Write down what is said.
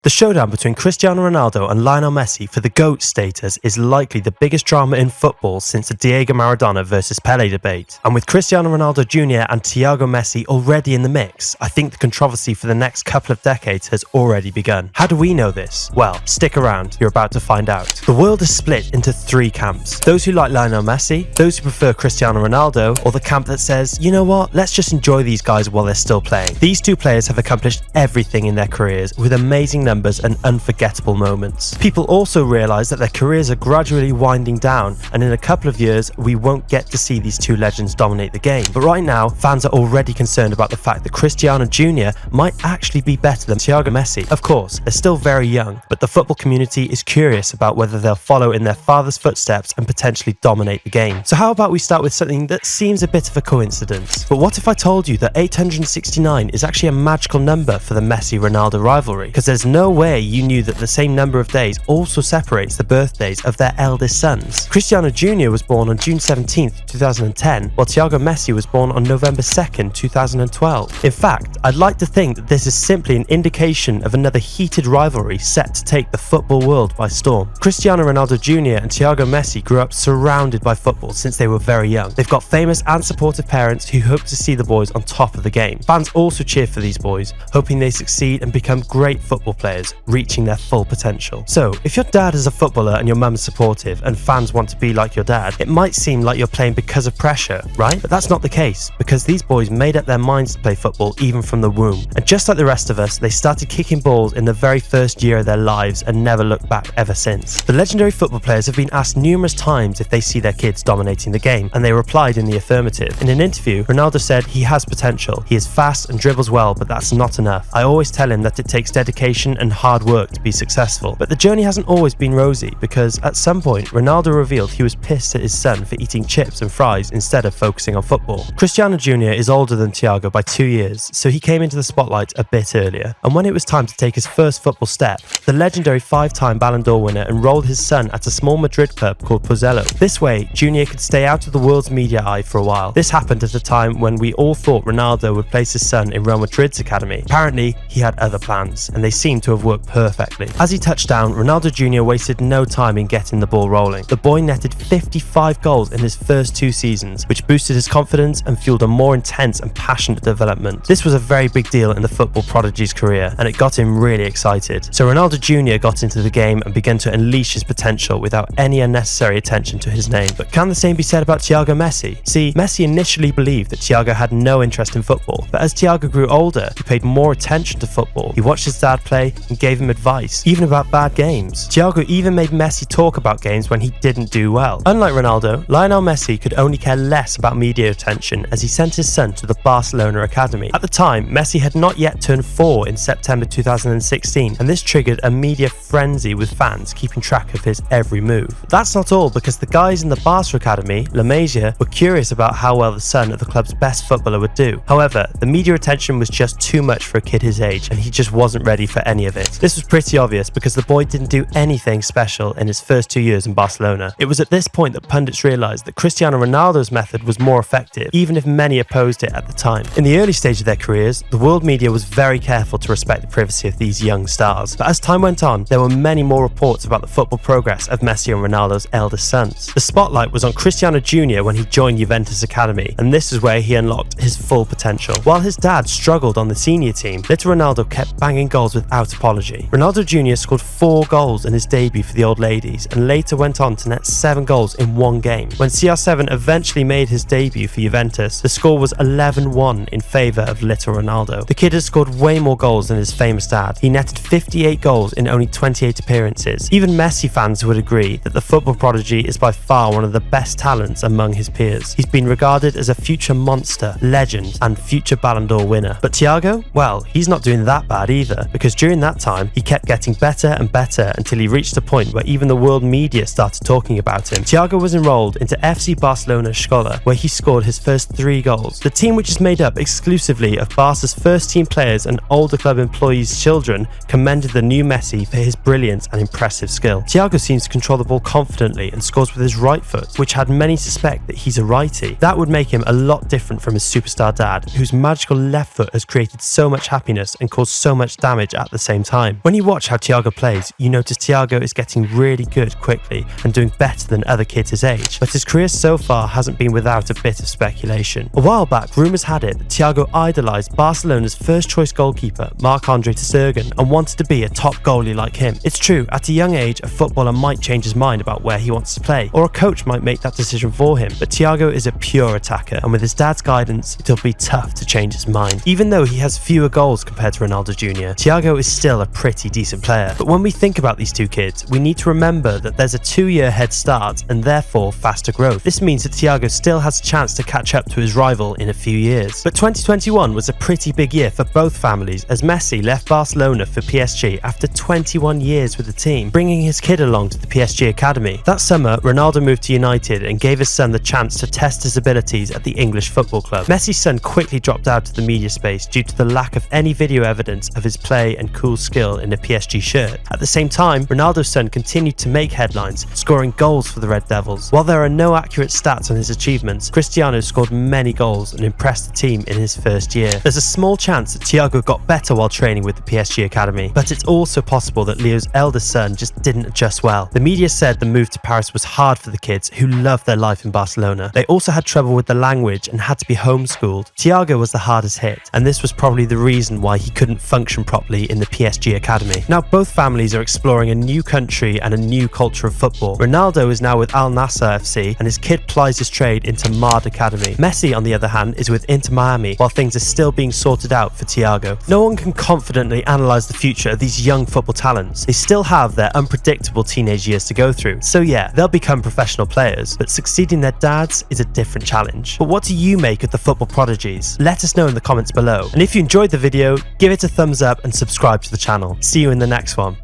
The showdown between Cristiano Ronaldo and Lionel Messi for the GOAT status is likely the biggest drama in football since the Diego Maradona versus Pele debate. And with Cristiano Ronaldo Jr. and Thiago Messi already in the mix, I think the controversy for the next couple of decades has already begun. How do we know this? Well, stick around, you're about to find out. The world is split into three camps. Those who like Lionel Messi, those who prefer Cristiano Ronaldo, or the camp that says, you know what, let's just enjoy these guys while they're still playing. These two players have accomplished everything in their careers with amazing numbers and unforgettable moments. People also realise that their careers are gradually winding down, and in a couple of years we won't get to see these two legends dominate the game. But right now, fans are already concerned about the fact that Cristiano Jr. might actually be better than Thiago Messi. Of course, they're still very young, but the football community is curious about whether they'll follow in their father's footsteps and potentially dominate the game. So how about we start with something that seems a bit of a coincidence? But what if I told you that 869 is actually a magical number for the Messi-Ronaldo rivalry? Because there's no way you knew that the same number of days also separates the birthdays of their eldest sons. Cristiano Jr. was born on June 17th, 2010, while Thiago Messi was born on November 2nd, 2012. In fact, I'd like to think that this is simply an indication of another heated rivalry set to take the football world by storm. Cristiano Ronaldo Jr. and Thiago Messi grew up surrounded by football since they were very young. They've got famous and supportive parents who hope to see the boys on top of the game. Fans also cheer for these boys, hoping they succeed and become great football players, reaching their full potential. So, if your dad is a footballer and your mum's supportive and fans want to be like your dad, it might seem like you're playing because of pressure, right? But that's not the case, because these boys made up their minds to play football even from the womb. And just like the rest of us, they started kicking balls in the very first year of their lives and never looked back ever since. The legendary football players have been asked numerous times if they see their kids dominating the game, and they replied in the affirmative. In an interview, Ronaldo said he has potential. He is fast and dribbles well, but that's not enough. I always tell him that it takes dedication and hard work to be successful. But the journey hasn't always been rosy, because at some point Ronaldo revealed he was pissed at his son for eating chips and fries instead of focusing on football. Cristiano Jr. is older than Thiago by 2 years, so he came into the spotlight a bit earlier. And when it was time to take his first football step, the legendary 5-time Ballon d'Or winner enrolled his son at a small Madrid club called Pozuelo. This way, Jr. could stay out of the world's media eye for a while. This happened at a time when we all thought Ronaldo would place his son in Real Madrid's academy. Apparently, he had other plans, and they seemed to have worked perfectly. As he touched down, Ronaldo Jr. wasted no time in getting the ball rolling. The boy netted 55 goals in his first 2 seasons, which boosted his confidence and fueled a more intense and passionate development. This was a very big deal in the football prodigy's career, and it got him really excited. So Ronaldo Jr. got into the game and began to unleash his potential without any unnecessary attention to his name. But can the same be said about Thiago Messi? See, Messi initially believed that Thiago had no interest in football, but as Thiago grew older, he paid more attention to football. He watched his dad play and gave him advice, even about bad games. Thiago even made Messi talk about games when he didn't do well. Unlike Ronaldo, Lionel Messi could only care less about media attention as he sent his son to the Barcelona academy. At the time, Messi had not yet turned 4 in September 2016, and this triggered a media frenzy with fans keeping track of his every move. That's not all, because the guys in the Barca academy, La Masia, were curious about how well the son of the club's best footballer would do. However, the media attention was just too much for a kid his age, and he just wasn't ready for any of it. This was pretty obvious because the boy didn't do anything special in his first 2 years in Barcelona. It was at this point that pundits realised that Cristiano Ronaldo's method was more effective, even if many opposed it at the time. In the early stage of their careers, the world media was very careful to respect the privacy of these young stars. But as time went on, there were many more reports about the football progress of Messi and Ronaldo's eldest sons. The spotlight was on Cristiano Jr. when he joined Juventus Academy, and this is where he unlocked his full potential. While his dad struggled on the senior team, little Ronaldo kept banging goals without apology. Ronaldo Jr. scored 4 goals in his debut for the Old Ladies, and later went on to net 7 goals in 1 game. When CR7 eventually made his debut for Juventus, the score was 11-1 in favour of little Ronaldo. The kid had scored way more goals than his famous dad. He netted 58 goals in only 28 appearances. Even Messi fans would agree that the football prodigy is by far one of the best talents among his peers. He's been regarded as a future monster, legend, and future Ballon d'Or winner. But Thiago? Well, he's not doing that bad either, because during that time, he kept getting better and better until he reached a point where even the world media started talking about him. Thiago was enrolled into FC Barcelona Escola, where he scored his first 3 goals. The team, which is made up exclusively of Barca's first team players and older club employees' children, commended the new Messi for his brilliance and impressive skill. Thiago seems to control the ball confidently and scores with his right foot, which had many suspect that he's a righty. That would make him a lot different from his superstar dad, whose magical left foot has created so much happiness and caused so much damage at the same time. When you watch how Thiago plays, you notice Thiago is getting really good quickly and doing better than other kids his age, but his career so far hasn't been without a bit of speculation. A while back, rumours had it that Thiago idolised Barcelona's first choice goalkeeper, Marc-Andre ter Stegen, and wanted to be a top goalie like him. It's true, at a young age, a footballer might change his mind about where he wants to play, or a coach might make that decision for him, but Thiago is a pure attacker, and with his dad's guidance, it'll be tough to change his mind. Even though he has fewer goals compared to Ronaldo Jr., Thiago is still a pretty decent player. But when we think about these two kids, we need to remember that there's a 2-year head start and therefore faster growth. This means that Thiago still has a chance to catch up to his rival in a few years. But 2021 was a pretty big year for both families, as Messi left Barcelona for PSG after 21 years with the team, bringing his kid along to the PSG academy. That summer, Ronaldo moved to United and gave his son the chance to test his abilities at the English football club. Messi's son quickly dropped out of the media space due to the lack of any video evidence of his play and cool skill in a PSG shirt. At the same time, Ronaldo's son continued to make headlines, scoring goals for the Red Devils. While there are no accurate stats on his achievements, Cristiano scored many goals and impressed the team in his first year. There's a small chance that Thiago got better while training with the PSG academy, but it's also possible that Leo's eldest son just didn't adjust well. The media said the move to Paris was hard for the kids who loved their life in Barcelona. They also had trouble with the language and had to be homeschooled. Thiago was the hardest hit, and this was probably the reason why he couldn't function properly in the PSG academy. Now both families are exploring a new country and a new culture of football. Ronaldo is now with Al Nassr FC and his kid plies his trade into Mard Academy. Messi, on the other hand, is with Inter Miami while things are still being sorted out for Thiago. No one can confidently analyse the future of these young football talents. They still have their unpredictable teenage years to go through. So yeah, they'll become professional players, but succeeding their dads is a different challenge. But what do you make of the football prodigies? Let us know in the comments below. And if you enjoyed the video, give it a thumbs up and subscribe to the channel. See you in the next one.